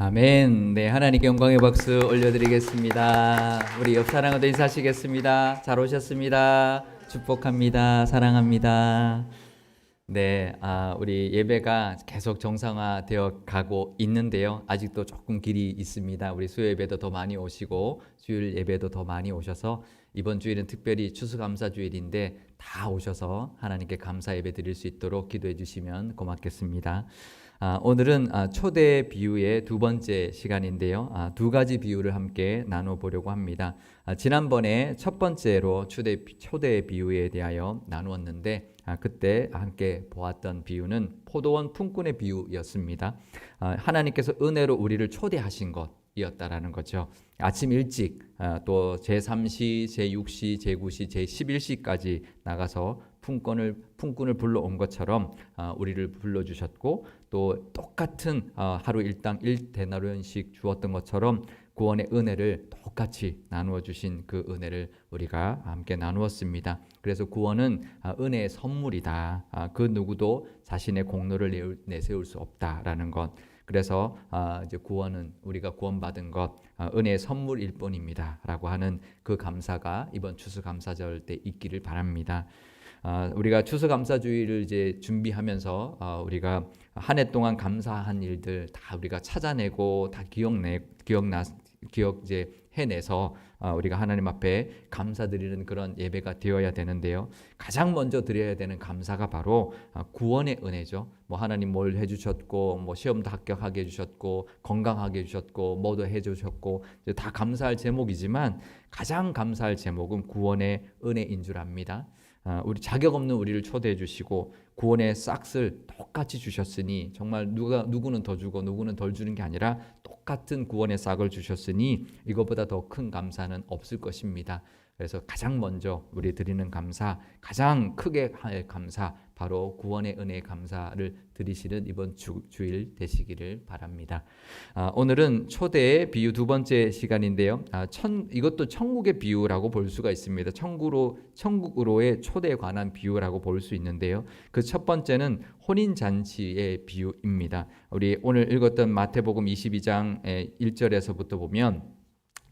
아멘. 네, 하나님께 영광의 박수 올려드리겠습니다. 우리 옆 사람과도 인사하시겠습니다. 잘 오셨습니다. 축복합니다. 사랑합니다. 네, 우리 예배가 계속 정상화되어 가고 있는데요. 아직도 조금 길이 있습니다. 우리 수요 예배도 더 많이 오시고 주일 예배도 더 많이 오셔서 이번 주일은 특별히 추수감사 주일인데 다 오셔서 하나님께 감사 예배 드릴 수 있도록 기도해 주시면 고맙겠습니다. 오늘은 초대 비유의 두 번째 시간인데요. 두 가지 비유를 함께 나눠보려고 합니다. 지난번에 첫 번째로 초대 비유에 대하여 나누었는데 그때 함께 보았던 비유는 포도원 품꾼의 비유였습니다. 하나님께서 은혜로 우리를 초대하신 것이었다라는 거죠. 아침 일찍 또 제3시, 제6시, 제9시, 제11시까지 나가서 품꾼을 불러온 것처럼 우리를 불러주셨고 또 똑같은 하루 일당 1데나리온씩 주었던 것처럼 구원의 은혜를 똑같이 나누어 주신 그 은혜를 우리가 함께 나누었습니다. 그래서 구원은 은혜의 선물이다. 그 누구도 자신의 공로를 내세울 수 없다라는 것. 그래서 이제 구원은 우리가 구원받은 것 은혜의 선물일 뿐입니다라고 하는 그 감사가 이번 추수감사절 때 있기를 바랍니다. 우리가 추수감사주의를 이제 준비하면서 우리가 한 해 동안 감사한 일들 다 우리가 찾아내고 다 기억 해내서 우리가 하나님 앞에 감사드리는 그런 예배가 되어야 되는데요. 가장 먼저 드려야 되는 감사가 바로 구원의 은혜죠. 뭐 하나님 뭘 해주셨고, 뭐 시험도 합격하게 해주셨고, 건강하게 해주셨고, 뭐도 해주셨고, 다 감사할 제목이지만 가장 감사할 제목은 구원의 은혜인 줄 압니다. 우리 자격 없는 우리를 초대해 주시고 구원의 싹을 똑같이 주셨으니 정말 누구는 더 주고 누구는 덜 주는 게 아니라 똑같은 구원의 싹을 주셨으니 이것보다 더 큰 감사는 없을 것입니다. 그래서 가장 먼저 우리 드리는 감사, 가장 크게 할 감사, 바로 구원의 은혜의 감사를 드리시는 이번 주일 되시기를 바랍니다. 오늘은 초대의 비유 두 번째 시간인데요. 이것도 천국의 비유라고 볼 수가 있습니다. 천국으로의 초대에 관한 비유라고 볼 수 있는데요. 그 첫 번째는 혼인잔치의 비유입니다. 우리 오늘 읽었던 마태복음 22장 1절에서부터 보면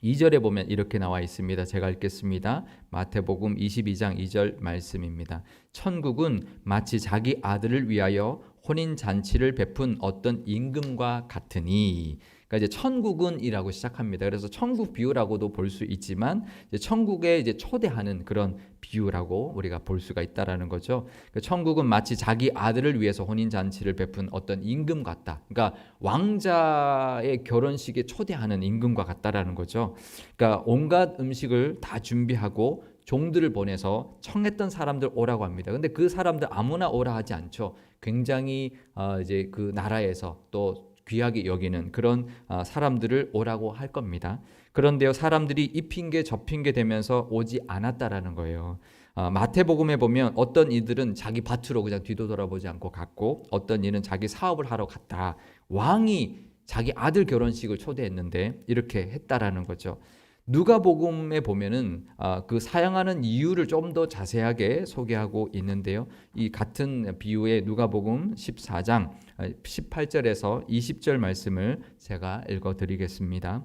2절에 보면 이렇게 나와 있습니다. 제가 읽겠습니다. 마태복음 22장 2절 말씀입니다. 천국은 마치 자기 아들을 위하여 혼인잔치를 베푼 어떤 임금과 같으니, 그러니까 이제 천국은이라고 시작합니다. 그래서 천국 비유라고도 볼 수 있지만 이제 천국에 이제 초대하는 그런 비유라고 우리가 볼 수가 있다라는 거죠. 그러니까 천국은 마치 자기 아들을 위해서 혼인잔치를 베푼 어떤 임금 같다. 그러니까 왕자의 결혼식에 초대하는 임금과 같다라는 거죠. 그러니까 온갖 음식을 다 준비하고 종들을 보내서 청했던 사람들 오라고 합니다. 근데 그 사람들 아무나 오라 하지 않죠. 굉장히 이제 그 나라에서 또 귀하게 여기는 그런 사람들을 오라고 할 겁니다. 그런데요, 사람들이 이 핑계 저 핑계 되면서 오지 않았다라는 거예요. 마태복음에 보면 어떤 이들은 자기 밭으로 그냥 뒤도 돌아보지 않고 갔고, 어떤 이는 자기 사업을 하러 갔다. 왕이 자기 아들 결혼식을 초대했는데 이렇게 했다라는 거죠. 누가복음에 보면은 그 사용하는 이유를 좀 더 자세하게 소개하고 있는데요. 이 같은 비유의 누가복음 14장 18절에서 20절 말씀을 제가 읽어드리겠습니다.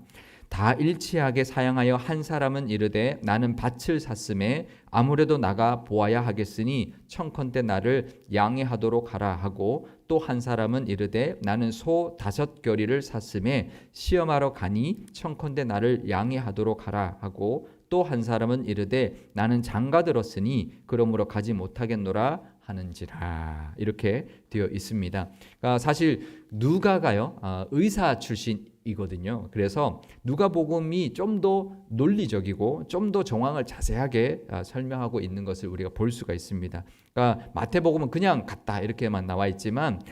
다 일치하게 사양하여 한 사람은 이르되 나는 밭을 샀음에 아무래도 나가 보아야 하겠으니 청컨대 나를 양해하도록 하라 하고, 또 한 사람은 이르되 나는 소 5겨리를 샀음에 시험하러 가니 청컨대 나를 양해하도록 하라 하고, 또 한 사람은 이르되 나는 장가 들었으니 그러므로 가지 못하겠노라 하는지라. 이렇게 되어 있습니다. 그러니까 사실 누가가요 의사 출신이거든요. 그래서 누가복음이 좀 더 논리적이고 좀 더 정황을 자세하게 설명하고 있는 것을 우리가 볼 수가 있습니다. 그러니까 마태복음은 그냥 같다 이렇게만 나와 있지만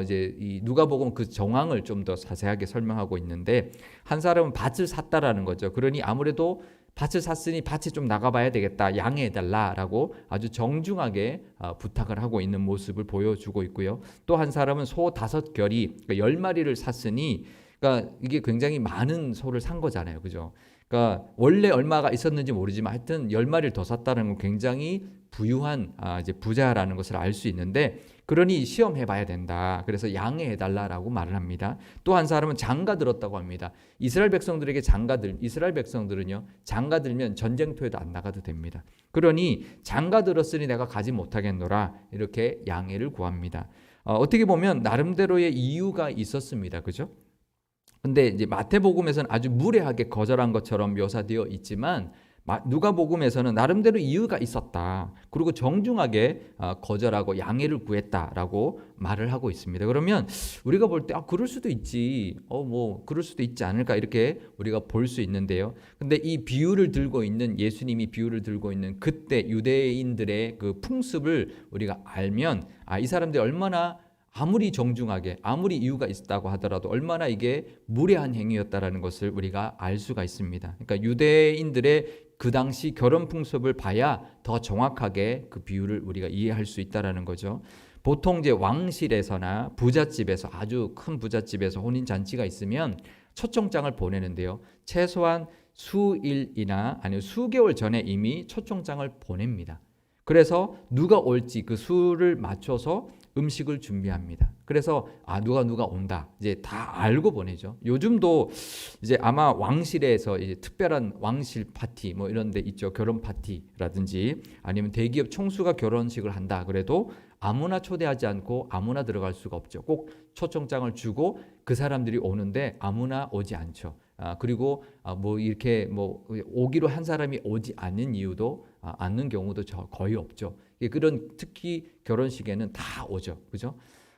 이제 이 누가복음 그 정황을 좀 더 자세하게 설명하고 있는데, 한 사람은 밭을 샀다라는 거죠. 그러니 아무래도 밭을 샀으니 밭에 좀 나가봐야 되겠다, 양해해달라라고 아주 정중하게 부탁을 하고 있는 모습을 보여주고 있고요. 또 한 사람은 소 5겨리, 그러니까 10마리를 샀으니, 그러니까 이게 굉장히 많은 소를 산 거잖아요, 그죠? 그러니까 원래 얼마가 있었는지 모르지만 하여튼 10마리를 더 샀다는 건 굉장히 부유한 이제 부자라는 것을 알 수 있는데, 그러니 시험해 봐야 된다. 그래서 양해해 달라라고 말을 합니다. 또 한 사람은 장가 들었다고 합니다. 이스라엘 백성들에게 이스라엘 백성들은요, 장가 들면 전쟁터에도 안 나가도 됩니다. 그러니 장가 들었으니 내가 가지 못하겠노라, 이렇게 양해를 구합니다. 어떻게 보면 나름대로의 이유가 있었습니다. 그죠? 근데 이제 마태복음에서는 아주 무례하게 거절한 것처럼 묘사되어 있지만, 누가복음에서는 나름대로 이유가 있었다. 그리고 정중하게 거절하고 양해를 구했다라고 말을 하고 있습니다. 그러면 우리가 볼 때 그럴 수도 있지. 뭐 그럴 수도 있지 않을까, 이렇게 우리가 볼 수 있는데요. 근데 이 비유를 들고 있는, 예수님이 비유를 들고 있는 그때 유대인들의 그 풍습을 우리가 알면, 이 사람들이 얼마나, 아무리 정중하게, 아무리 이유가 있다고 하더라도 얼마나 이게 무례한 행위였다라는 것을 우리가 알 수가 있습니다. 그러니까 유대인들의 그 당시 결혼 풍습을 봐야 더 정확하게 그 비유를 우리가 이해할 수 있다라는 거죠. 보통 이제 왕실에서나 부잣집에서, 아주 큰 부잣집에서 혼인 잔치가 있으면 초청장을 보내는데요. 최소한 수일이나 아니면 수개월 전에 이미 초청장을 보냅니다. 그래서 누가 올지 그 수를 맞춰서 음식을 준비합니다. 그래서 누가 온다, 이제 다 알고 보내죠. 요즘도 이제 아마 왕실에서 이제 특별한 왕실 파티 뭐 이런 데 있죠. 결혼 파티라든지 아니면 대기업 총수가 결혼식을 한다 그래도 아무나 초대하지 않고 아무나 들어갈 수가 없죠. 꼭 초청장을 주고 그 사람들이 오는데 아무나 오지 않죠. 그리고 뭐 이렇게 뭐 오기로 한 사람이 오지 않는 이유도 않는 경우도 거의 없죠. 그런, 특히 결혼식에는 다 오죠. 그죠?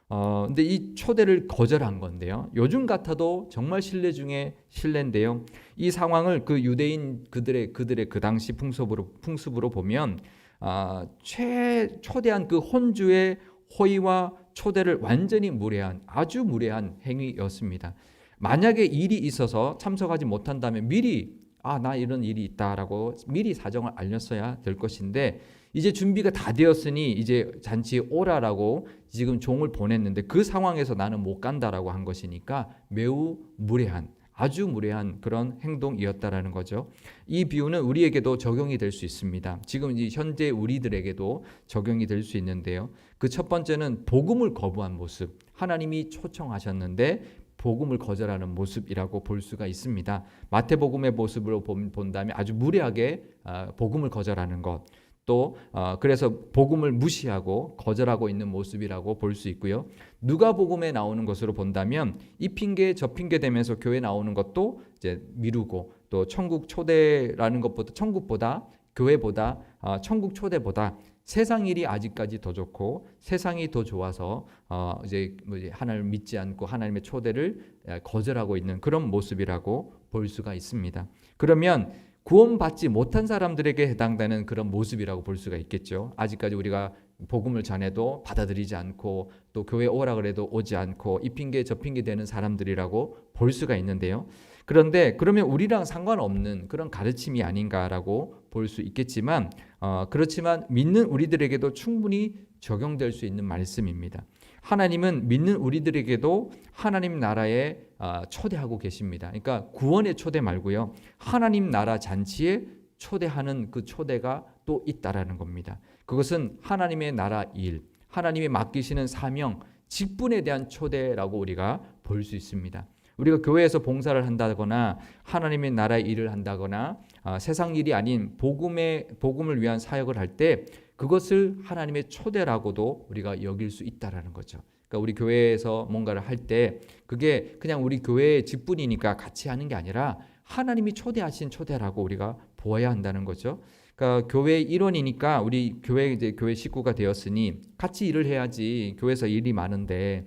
근데 이 초대를 거절한 건데요. 요즘 같아도 정말 신뢰 중에 신뢰인데요. 이 상황을 그 유대인 그들의 그 당시 풍습으로 보면 초대한 그 혼주의 호의와 초대를 완전히 무례한, 아주 무례한 행위였습니다. 만약에 일이 있어서 참석하지 못한다면 미리 나 이런 일이 있다라고 미리 사정을 알렸어야 될 것인데, 이제 준비가 다 되었으니 이제 잔치에 오라라고 지금 종을 보냈는데 그 상황에서 나는 못 간다라고 한 것이니까 매우 무례한, 아주 무례한 그런 행동이었다라는 거죠. 이 비유는 우리에게도 적용이 될 수 있습니다. 지금 이 현재 우리들에게도 적용이 될 수 있는데요. 그 첫 번째는 복음을 거부한 모습. 하나님이 초청하셨는데 복음을 거절하는 모습이라고 볼 수가 있습니다. 마태복음의 모습으로 본다면 아주 무례하게 복음을 거절하는 것, 또 그래서 복음을 무시하고 거절하고 있는 모습이라고 볼 수 있고요. 누가복음에 나오는 것으로 본다면 이 핑계 저 핑계 대면서 교회 나오는 것도 이제 미루고, 또 천국 초대라는 것보다, 천국보다, 교회보다, 천국 초대보다 세상 일이 아직까지 더 좋고 세상이 더 좋아서 이제 하나님을 믿지 않고 하나님의 초대를 거절하고 있는 그런 모습이라고 볼 수가 있습니다. 그러면 구원받지 못한 사람들에게 해당되는 그런 모습이라고 볼 수가 있겠죠. 아직까지 우리가 복음을 전해도 받아들이지 않고, 또 교회 오라 그래도 오지 않고 이 핑계 저 핑계 대는 사람들이라고 볼 수가 있는데요. 그런데 그러면 우리랑 상관없는 그런 가르침이 아닌가라고 볼 수 있겠지만, 그렇지만 믿는 우리들에게도 충분히 적용될 수 있는 말씀입니다. 하나님은 믿는 우리들에게도 하나님 나라에 초대하고 계십니다. 그러니까 구원의 초대 말고요, 하나님 나라 잔치에 초대하는 그 초대가 또 있다라는 겁니다. 그것은 하나님의 나라 일, 하나님이 맡기시는 사명, 직분에 대한 초대라고 우리가 볼 수 있습니다. 우리가 교회에서 봉사를 한다거나 하나님의 나라의 일을 한다거나 세상 일이 아닌 복음을 위한 사역을 할 때 그것을 하나님의 초대라고도 우리가 여길 수 있다라는 거죠. 그러니까 우리 교회에서 뭔가를 할 때 그게 그냥 우리 교회의 직분이니까 같이 하는 게 아니라 하나님이 초대하신 초대라고 우리가 보아야 한다는 거죠. 그러니까 교회의 일원이니까 우리 교회 식구가 되었으니 같이 일을 해야지. 교회에서 일이 많은데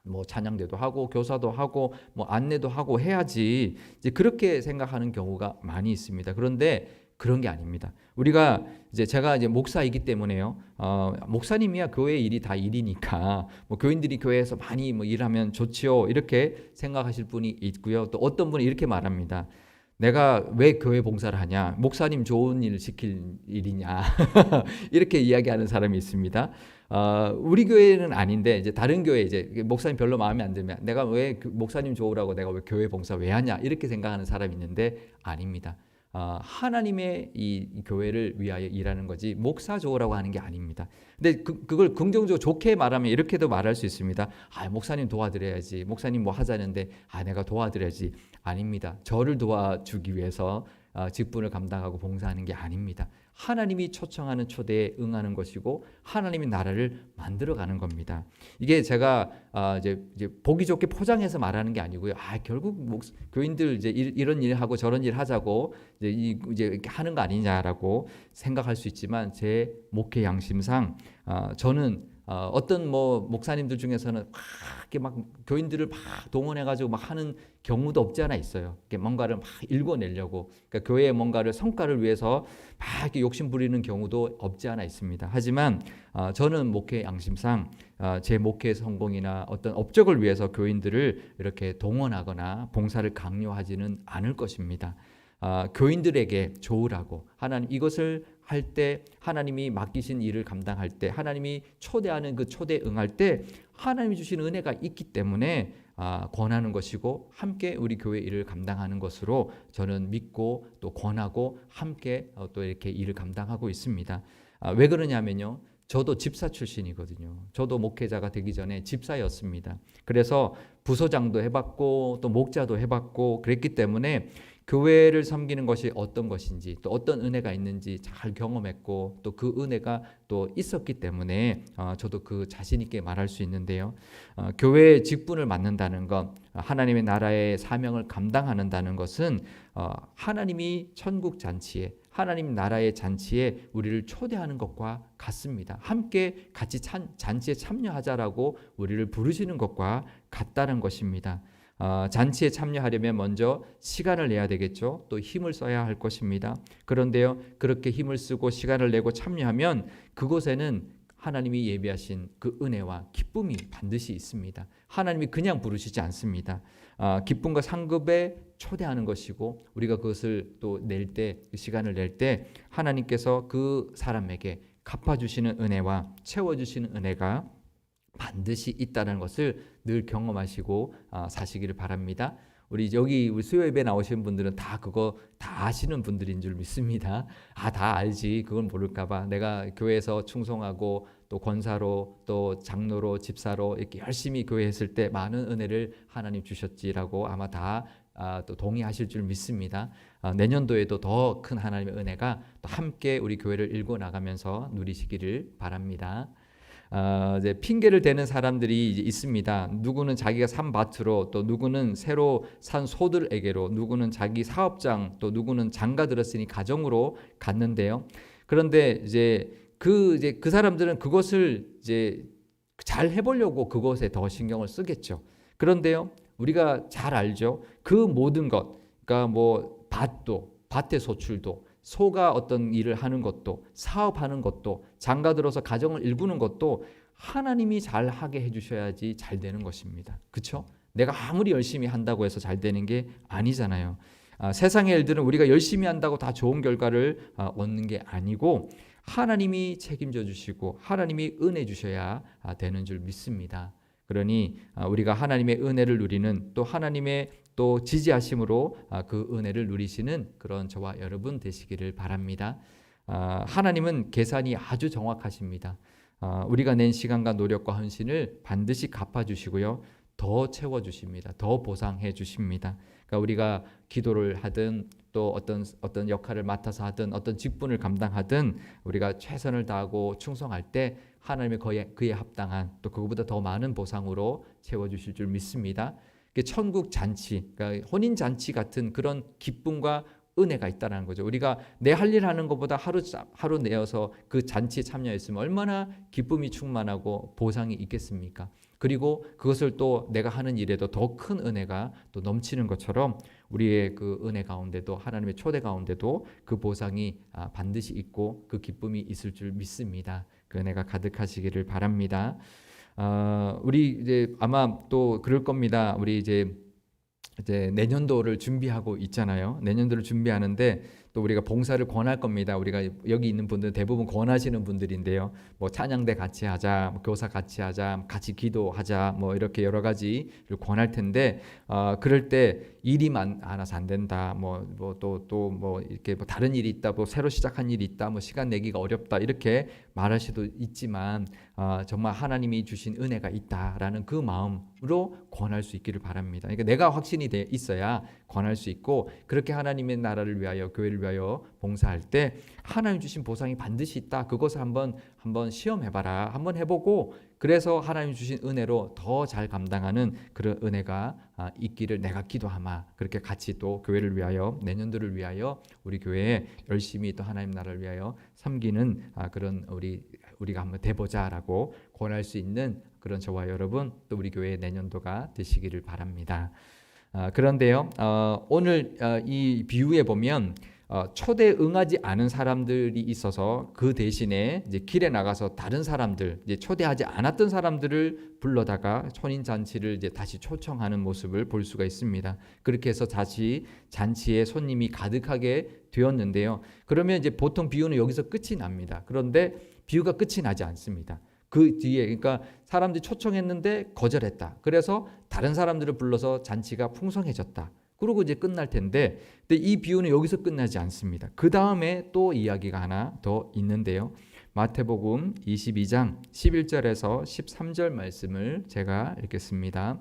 뭐 찬양대도 하고 교사도 하고 뭐 안내도 하고 해야지, 이제 그렇게 생각하는 경우가 많이 있습니다. 그런데 그런 게 아닙니다. 우리가 제가 목사이기 때문에요. 목사님이야 교회 일이 다 일이니까 뭐 교인들이 교회에서 많이 뭐 일하면 좋지요, 이렇게 생각하실 분이 있고요. 또 어떤 분이 이렇게 말합니다. 내가 왜 교회 봉사를 하냐? 목사님 좋은 일 시킬 일이냐? 이렇게 이야기하는 사람이 있습니다. 우리 교회는 아닌데 이제 다른 교회 목사님 별로 마음에 안 들면 내가 왜 목사님 좋으라고 내가 왜 교회 봉사 왜 하냐? 이렇게 생각하는 사람이 있는데 아닙니다. 하나님의 이 교회를 위하여 일하는 거지 목사 좋으라고 하는 게 아닙니다. 근데 그걸 긍정적으로 좋게 말하면 이렇게도 말할 수 있습니다. 목사님 도와드려야지. 목사님 뭐 하자는데 내가 도와드려야지. 아닙니다. 저를 도와주기 위해서 직분을 감당하고 봉사하는 게 아닙니다. 하나님이 초청하는 초대에 응하는 것이고 하나님의 나라를 만들어가는 겁니다. 이게 제가 이제 보기 좋게 포장해서 말하는 게 아니고요. 결국 교인들 이제 이런 일 하고 저런 일 하자고 이제 이렇게 하는 거 아니냐라고 생각할 수 있지만 제 목회 양심상 저는 어떤 목사님들 중에서는 이렇게 막 교인들을 막 동원해가지고 막 하는 경우도 없지 않아 있어요. 이렇게 뭔가를 막 일궈내려고, 그러니까 교회의 뭔가를 성과를 위해서 막 이렇게 욕심 부리는 경우도 없지 않아 있습니다. 하지만 저는 목회 양심상 제 목회 성공이나 어떤 업적을 위해서 교인들을 이렇게 동원하거나 봉사를 강요하지는 않을 것입니다. 교인들에게 좋으라고 하나님 이것을 할 때 하나님이 맡기신 일을 감당할 때 하나님이 초대하는 그 초대에 응할 때 하나님이 주신 은혜가 있기 때문에 권하는 것이고 함께 우리 교회 일을 감당하는 것으로 저는 믿고 또 권하고 함께 또 이렇게 일을 감당하고 있습니다. 왜 그러냐면요. 저도 집사 출신이거든요. 저도 목회자가 되기 전에 집사였습니다. 그래서 부소장도 해봤고 또 목자도 해봤고 그랬기 때문에 교회를 섬기는 것이 어떤 것인지 또 어떤 은혜가 있는지 잘 경험했고 또 그 은혜가 또 있었기 때문에 저도 그 자신 있게 말할 수 있는데요. 교회의 직분을 맡는다는 것, 하나님의 나라의 사명을 감당하는다는 것은 하나님이 천국 잔치에 하나님 나라의 잔치에 우리를 초대하는 것과 같습니다. 함께 같이 잔치에 참여하자라고 우리를 부르시는 것과 같다는 것입니다. 잔치에 참여하려면 먼저 시간을 내야 되겠죠. 또 힘을 써야 할 것입니다. 그런데요, 그렇게 힘을 쓰고 시간을 내고 참여하면 그곳에는 하나님이 예비하신 그 은혜와 기쁨이 반드시 있습니다. 하나님이 그냥 부르시지 않습니다. 기쁨과 상급에 초대하는 것이고 우리가 그것을 또 낼 때, 시간을 낼 때 하나님께서 그 사람에게 갚아주시는 은혜와 채워주시는 은혜가 반드시 있다는 것을 늘 경험하시고 사시기를 바랍니다. 우리 수요 예배 나오신 분들은 다 그거 다 아시는 분들인 줄 믿습니다. 다 알지. 그건 모를까봐 내가 교회에서 충성하고 또 권사로 또 장로로 집사로 이렇게 열심히 교회 했을 때 많은 은혜를 하나님 주셨지라고 아마 다 또 동의하실 줄 믿습니다. 내년도에도 더 큰 하나님의 은혜가 또 함께 우리 교회를 일궈 나가면서 누리시기를 바랍니다. 이제 핑계를 대는 사람들이 이제 있습니다. 누구는 자기가 산 밭으로, 또 누구는 새로 산 소들에게로, 누구는 자기 사업장, 또 누구는 장가 들었으니 가정으로 갔는데요. 그런데 이제 그 사람들은 그것을 이제 잘 해보려고 그것에 더 신경을 쓰겠죠. 그런데요, 우리가 잘 알죠. 그 모든 것, 그러니까 밭의 소출도, 소가 어떤 일을 하는 것도, 사업하는 것도, 장가 들어서 가정을 일구는 것도 하나님이 잘 하게 해주셔야지 잘 되는 것입니다. 그렇죠? 내가 아무리 열심히 한다고 해서 잘 되는 게 아니잖아요. 세상의 일들은 우리가 열심히 한다고 다 좋은 결과를 얻는 게 아니고 하나님이 책임져 주시고 하나님이 은혜 주셔야 되는 줄 믿습니다. 그러니 우리가 하나님의 은혜를 누리는 또 하나님의 또 지지하심으로 그 은혜를 누리시는 그런 저와 여러분 되시기를 바랍니다. 하나님은 계산이 아주 정확하십니다. 우리가 낸 시간과 노력과 헌신을 반드시 갚아주시고요. 더 채워주십니다. 더 보상해 주십니다. 그러니까 우리가 기도를 하든 또 어떤 역할을 맡아서 하든 어떤 직분을 감당하든 우리가 최선을 다하고 충성할 때 하나님의 그에 합당한 또 그거보다 더 많은 보상으로 채워주실 줄 믿습니다. 천국 잔치, 그러니까 혼인 잔치 같은 그런 기쁨과 은혜가 있다는 거죠. 우리가 내 할 일 하는 것보다 하루 내어서 그 잔치에 참여했으면 얼마나 기쁨이 충만하고 보상이 있겠습니까? 그리고 그것을 또 내가 하는 일에도 더 큰 은혜가 또 넘치는 것처럼 우리의 그 은혜 가운데도 하나님의 초대 가운데도 그 보상이 반드시 있고 그 기쁨이 있을 줄 믿습니다. 그 은혜가 가득하시기를 바랍니다. 우리 이제 아마 또 그럴 겁니다. 우리 이제 내년도를 준비하고 있잖아요. 내년도를 준비하는데 또 우리가 봉사를 권할 겁니다. 우리가 여기 있는 분들 대부분 권하시는 분들인데요. 뭐 찬양대 같이 하자, 뭐 교사 같이 하자, 같이 기도하자, 뭐 이렇게 여러 가지를 권할 텐데 그럴 때 일이 많아서 안 된다. 뭐 또 뭐 이렇게 뭐 다른 일이 있다, 뭐 새로 시작한 일이 있다, 뭐 시간 내기가 어렵다 이렇게 말할 수도 있지만 정말 하나님이 주신 은혜가 있다라는 그 마음으로 권할 수 있기를 바랍니다. 그러니까 내가 확신이 돼 있어야 권할 수 있고 그렇게 하나님의 나라를 위하여 교회를 위하여 봉사할 때 하나님 주신 보상이 반드시 있다. 그것을 한번 시험해봐라. 한번 해보고 그래서 하나님 주신 은혜로 더 잘 감당하는 그런 은혜가 있기를 내가 기도하마. 그렇게 같이 또 교회를 위하여 내년도를 위하여 우리 교회에 열심히 또 하나님 나라를 위하여 섬기는 그런 우리가 한번 돼보자라고 권할 수 있는 그런 저와 여러분 또 우리 교회의 내년도가 되시기를 바랍니다. 그런데요, 오늘 이 비유에 보면 초대에 응하지 않은 사람들이 있어서 그 대신에 이제 길에 나가서 다른 사람들, 이제 초대하지 않았던 사람들을 불러다가 혼인 잔치를 이제 다시 초청하는 모습을 볼 수가 있습니다. 그렇게 해서 다시 잔치에 손님이 가득하게 되었는데요. 그러면 이제 보통 비유는 여기서 끝이 납니다. 그런데 비유가 끝이 나지 않습니다. 그 뒤에 그러니까 사람들이 초청했는데 거절했다. 그래서 다른 사람들을 불러서 잔치가 풍성해졌다. 그러고 이제 끝날 텐데, 근데 이 비유는 여기서 끝나지 않습니다. 그 다음에 또 이야기가 하나 더 있는데요. 마태복음 22장 11절에서 13절 말씀을 제가 읽겠습니다.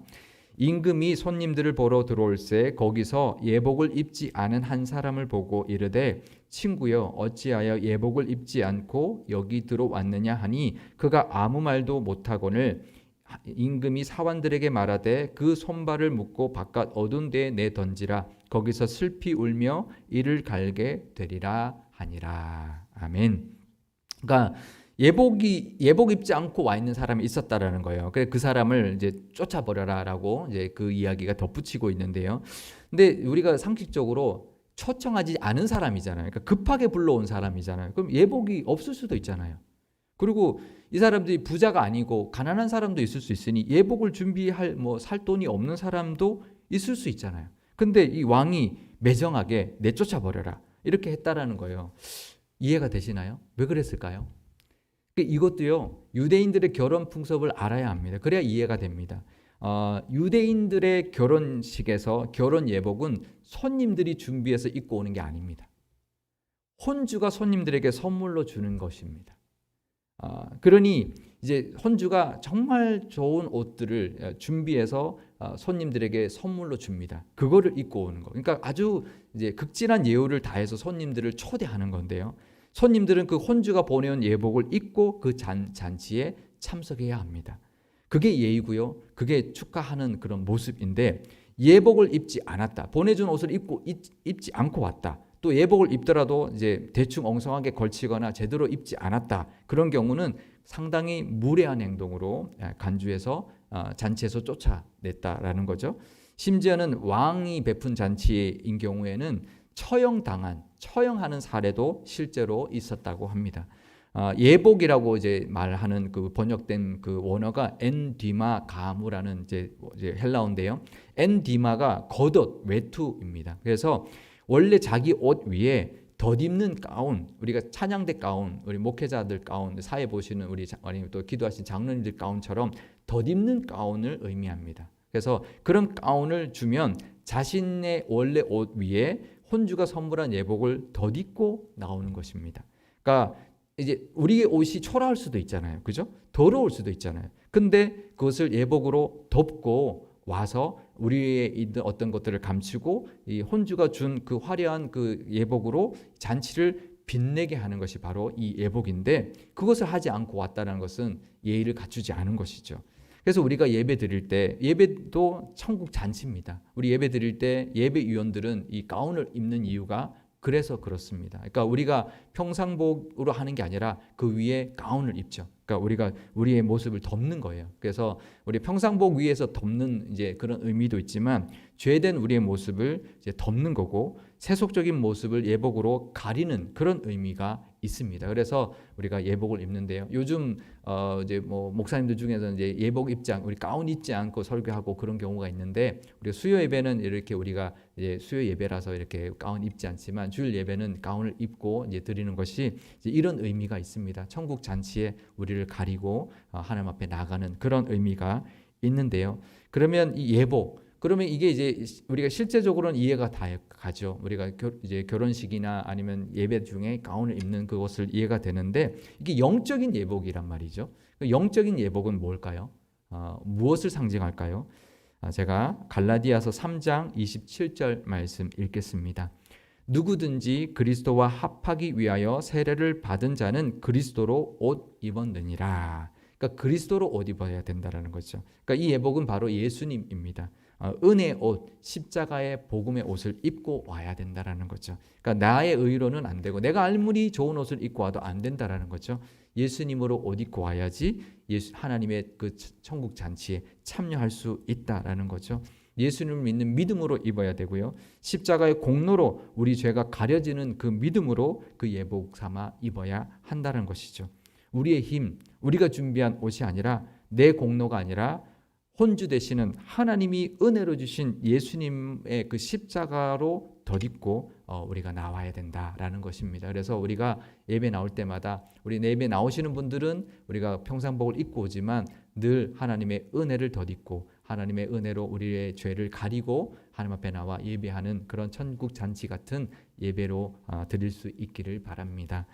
임금이 손님들을 보러 들어올새 거기서 예복을 입지 않은 한 사람을 보고 이르되 친구여 어찌하여 예복을 입지 않고 여기 들어왔느냐 하니 그가 아무 말도 못하거늘 임금이 사환들에게 말하되 그 손발을 묶고 바깥 어두운 데에 내던지라 거기서 슬피 울며 이를 갈게 되리라 하니라. 아멘. 그러니까 예복 입지 않고 와 있는 사람이 있었다라는 거예요. 그래서 그 사람을 이제 쫓아버려라라고 이제 그 이야기가 덧붙이고 있는데요. 근데 우리가 상식적으로 초청하지 않은 사람이잖아요. 그러니까 급하게 불러온 사람이잖아요. 그럼 예복이 없을 수도 있잖아요. 그리고 이 사람들이 부자가 아니고 가난한 사람도 있을 수 있으니 예복을 준비할 살 돈이 없는 사람도 있을 수 있잖아요. 근데 이 왕이 매정하게 내쫓아 버려라 이렇게 했다라는 거예요. 이해가 되시나요? 왜 그랬을까요? 이것도요 유대인들의 결혼 풍습을 알아야 합니다. 그래야 이해가 됩니다. 유대인들의 결혼식에서 결혼 예복은 손님들이 준비해서 입고 오는 게 아닙니다. 혼주가 손님들에게 선물로 주는 것입니다. 그러니 이제 혼주가 정말 좋은 옷들을 준비해서 손님들에게 선물로 줍니다. 그거를 입고 오는 거. 그러니까 아주 이제 극진한 예우를 다해서 손님들을 초대하는 건데요. 손님들은 그 혼주가 보내온 예복을 입고 그 잔치에 참석해야 합니다. 그게 예의고요. 그게 축하하는 그런 모습인데 예복을 입지 않았다. 보내준 옷을 입지 않고 왔다. 또 예복을 입더라도 이제 대충 엉성하게 걸치거나 제대로 입지 않았다. 그런 경우는 상당히 무례한 행동으로 간주해서 잔치에서 쫓아냈다라는 거죠. 심지어는 왕이 베푼 잔치인 경우에는 처형하는 사례도 실제로 있었다고 합니다. 예복이라고 이제 말하는 그 번역된 그 원어가 엔디마 가무라는 이제 헬라어인데요. 엔디마가 겉옷, 외투입니다. 그래서 원래 자기 옷 위에 덧입는 가운, 우리가 찬양대 가운, 우리 목회자들 가운, 사회 보시는 우리 아니면 또 기도하신 장로님들 가운처럼 덧입는 가운을 의미합니다. 그래서 그런 가운을 주면 자신의 원래 옷 위에 혼주가 선물한 예복을 덧입고 나오는 것입니다. 그러니까 이제 우리의 옷이 초라할 수도 있잖아요. 그죠? 더러울 수도 있잖아요. 근데 그것을 예복으로 덮고 와서 우리의 있는 어떤 것들을 감추고 이 혼주가 준 그 화려한 그 예복으로 잔치를 빛내게 하는 것이 바로 이 예복인데 그것을 하지 않고 왔다는 것은 예의를 갖추지 않은 것이죠. 그래서 우리가 예배 드릴 때 예배도 천국 잔치입니다. 우리 예배 드릴 때 예배위원들은 이 가운을 입는 이유가 그래서 그렇습니다. 그러니까 우리가 평상복으로 하는 게 아니라 그 위에 가운을 입죠. 그러니까 우리가 우리의 모습을 덮는 거예요. 그래서 우리 평상복 위에서 덮는 이제 그런 의미도 있지만 죄된 우리의 모습을 이제 덮는 거고 세속적인 모습을 예복으로 가리는 그런 의미가 있습니다. 그래서 우리가 예복을 입는데요. 요즘 이제 뭐 목사님들 중에서 이제 예복 우리 가운 입지 않고 설교하고 그런 경우가 있는데, 우리 수요 예배는 이렇게 우리가 이제 수요 예배라서 이렇게 가운 입지 않지만 주일 예배는 가운을 입고 이제 드리는 것이 이제 이런 의미가 있습니다. 천국 잔치에 우리를 가리고 하나님 앞에 나가는 그런 의미가 있는데요. 그러면 이 예복, 그러면 이게 이제 우리가 실제적으로는 이해가 다 가죠. 우리가 이제 결혼식이나 아니면 예배 중에 가운을 입는 그것을 이해가 되는데, 이게 영적인 예복이란 말이죠. 영적인 예복은 뭘까요? 무엇을 상징할까요? 제가 갈라디아서 3장 27절 말씀 읽겠습니다. 누구든지 그리스도와 합하기 위하여 세례를 받은 자는 그리스도로 옷 입었느니라. 그러니까 그리스도로 옷 입어야 된다라는 거죠. 그러니까 이 예복은 바로 예수님입니다. 은혜의 옷, 십자가의 복음의 옷을 입고 와야 된다라는 거죠. 그러니까 나의 의로는 안 되고 내가 아무리 좋은 옷을 입고 와도 안 된다라는 거죠. 예수님으로 옷 입고 와야지 하나님의 그 천국 잔치에 참여할 수 있다라는 거죠. 예수님을 믿는 믿음으로 입어야 되고요. 십자가의 공로로 우리 죄가 가려지는 그 믿음으로 그 예복 삼아 입어야 한다는 것이죠. 우리의 힘, 우리가 준비한 옷이 아니라, 내 공로가 아니라 혼주 되시는 하나님이 은혜로 주신 예수님의 그 십자가로 덧입고 우리가 나와야 된다라는 것입니다. 그래서 우리가 예배 나올 때마다, 우리 예배 나오시는 분들은 우리가 평상복을 입고 오지만 늘 하나님의 은혜를 덧입고 하나님의 은혜로 우리의 죄를 가리고 하나님 앞에 나와 예배하는 그런 천국 잔치 같은 예배로 드릴 수 있기를 바랍니다.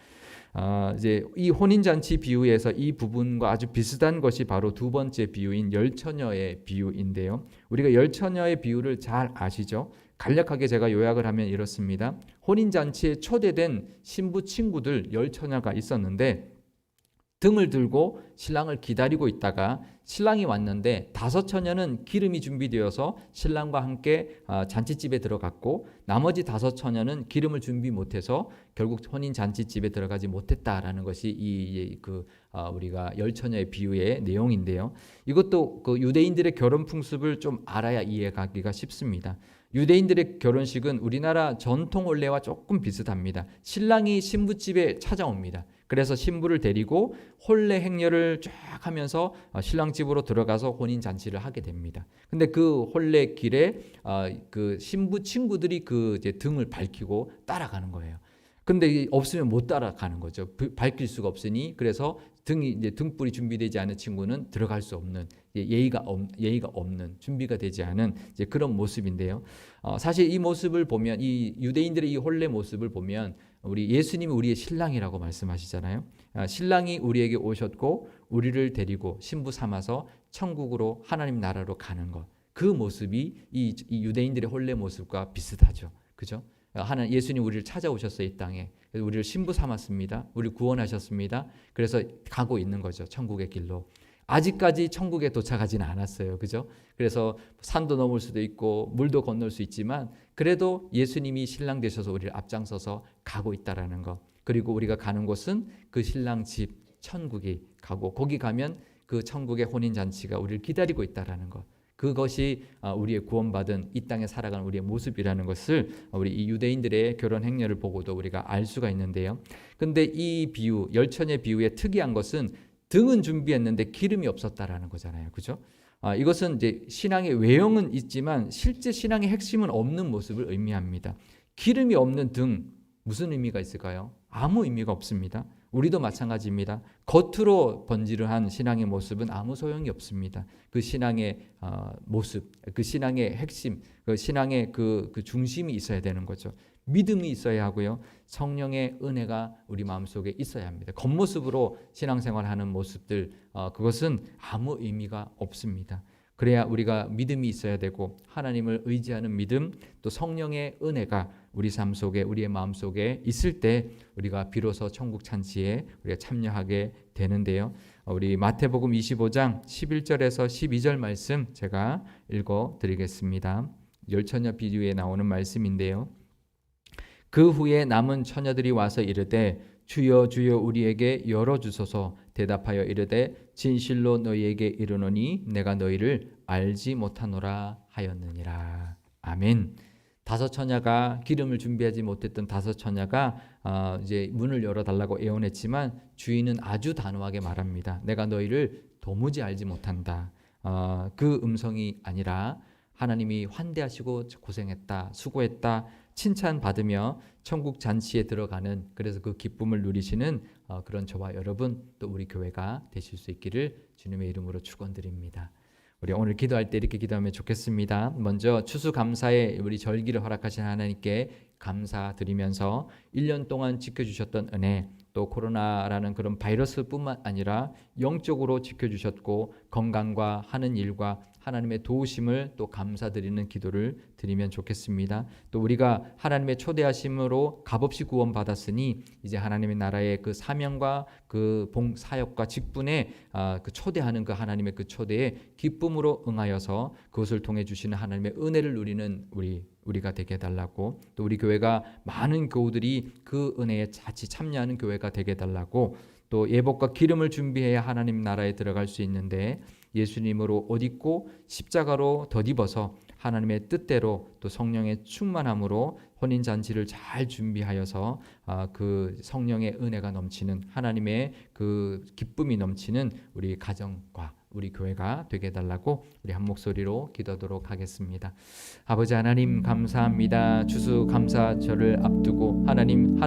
이제 이 혼인 잔치 비유에서 이 부분과 아주 비슷한 것이 바로 두 번째 비유인 열처녀의 비유인데요. 우리가 열처녀의 비유를 잘 아시죠? 간략하게 제가 요약을 하면 이렇습니다. 혼인 잔치에 초대된 신부 친구들 열처녀가 있었는데, 등을 들고 신랑을 기다리고 있다가 신랑이 왔는데 다섯 처녀는 기름이 준비되어서 신랑과 함께 잔치집에 들어갔고, 나머지 다섯 처녀는 기름을 준비 못해서 결국 혼인 잔치집에 들어가지 못했다라는 것이 우리가 열처녀의 비유의 내용인데요. 이것도 그 유대인들의 결혼 풍습을 좀 알아야 이해가기가 쉽습니다. 유대인들의 결혼식은 우리나라 전통 혼례와 조금 비슷합니다. 신랑이 신부집에 찾아옵니다. 그래서 신부를 데리고 혼례 행렬을 쫙 하면서 신랑 집으로 들어가서 혼인 잔치를 하게 됩니다. 근데 그 혼례 길에 그 신부 친구들이 그 이제 등을 밝히고 따라가는 거예요. 근데 없으면 못 따라가는 거죠. 밝힐 수가 없으니. 그래서 이제 등불이 준비되지 않은 친구는 들어갈 수 없는, 예의가 없는, 준비가 되지 않은 이제 그런 모습인데요. 사실 이 모습을 보면, 이 유대인들의 이 혼례 모습을 보면, 우리 예수님이 우리의 신랑이라고 말씀하시잖아요. 신랑이 우리에게 오셨고 우리를 데리고 신부 삼아서 천국으로, 하나님 나라로 가는 것, 그 모습이 이 유대인들의 혼례 모습과 비슷하죠. 그죠? 예수님 우리를 찾아오셨어요. 이 땅에. 그래서 우리를 신부 삼았습니다. 우리를 구원하셨습니다. 그래서 가고 있는 거죠. 천국의 길로. 아직까지 천국에 도착하지는 않았어요. 그죠? 그래서 산도 넘을 수도 있고 물도 건널 수 있지만, 그래도 예수님이 신랑 되셔서 우리를 앞장서서 가고 있다라는 것. 그리고 우리가 가는 곳은 그 신랑 집 천국이 가고, 거기 가면 그 천국의 혼인잔치가 우리를 기다리고 있다라는 것. 그것이 우리의 구원받은 이 땅에 살아가는 우리의 모습이라는 것을 우리 이 유대인들의 결혼 행렬을 보고도 우리가 알 수가 있는데요. 근데 이 비유, 열처녀의 비유의 특이한 것은 등은 준비했는데 기름이 없었다라는 거잖아요. 그죠? 이것은 이제 신앙의 외형은 있지만 실제 신앙의 핵심은 없는 모습을 의미합니다. 기름이 없는 등, 무슨 의미가 있을까요? 아무 의미가 없습니다. 우리도 마찬가지입니다. 겉으로 번지르한 신앙의 모습은 아무 소용이 없습니다. 그 신앙의 모습, 그 신앙의 핵심, 그 신앙의 그 중심이 있어야 되는 거죠. 믿음이 있어야 하고요. 성령의 은혜가 우리 마음속에 있어야 합니다. 겉모습으로 신앙생활하는 모습들, 그것은 아무 의미가 없습니다. 그래야 우리가 믿음이 있어야 되고, 하나님을 의지하는 믿음, 또 성령의 은혜가 우리 삶 속에, 우리의 마음 속에 있을 때 우리가 비로소 천국 잔치에 우리가 참여하게 되는데요. 우리 마태복음 25장 11절에서 12절 말씀 제가 읽어 드리겠습니다. 열처녀 비유에 나오는 말씀인데요. 그 후에 남은 처녀들이 와서 이르되 주여 주여 우리에게 열어주소서. 대답하여 이르되 진실로 너희에게 이르노니 내가 너희를 알지 못하노라 하였느니라. 아멘. 다섯 처녀가 기름을 준비하지 못했던 다섯 처녀가 이제 문을 열어달라고 애원했지만 주인은 아주 단호하게 말합니다. 내가 너희를 도무지 알지 못한다. 그 음성이 아니라 하나님이 환대하시고 고생했다, 수고했다, 칭찬받으며 천국 잔치에 들어가는, 그래서 그 기쁨을 누리시는 그런 저와 여러분, 또 우리 교회가 되실 수 있기를 주님의 이름으로 축원드립니다. 우리 오늘 기도할 때 이렇게 기도하면 좋겠습니다. 먼저 추수감사에 우리 절기를 허락하신 하나님께 감사드리면서 1년 동안 지켜주셨던 은혜, 또 코로나라는 그런 바이러스뿐만 아니라 영적으로 지켜주셨고 건강과 하는 일과 하나님의 도우심을 또 감사드리는 기도를 드리면 좋겠습니다. 또 우리가 하나님의 초대하심으로 값없이 구원받았으니 이제 하나님의 나라의 그 사명과 그 봉사역과 직분에 그 초대하는 그 하나님의 그 초대에 기쁨으로 응하여서 그것을 통해 주시는 하나님의 은혜를 누리는 우리가 되게 해달라고, 또 우리 교회가 많은 교우들이 그 은혜에 같이 참여하는 교회가 되게 해달라고, 또 예복과 기름을 준비해야 하나님 나라에 들어갈 수 있는데 예수님으로 옷 입고 십자가로 덧입어서 하나님의 뜻대로 또 성령의 충만함으로 혼인잔치를 잘 준비하여서 그 성령의 은혜가 넘치는 하나님의 그 기쁨이 넘치는 우리 가정과 우리 교회가 되게 해달라고 우리 한 목소리로 기도하도록 하겠습니다. 아버지 하나님 감사합니다. 추수감사절을 앞두고 하나님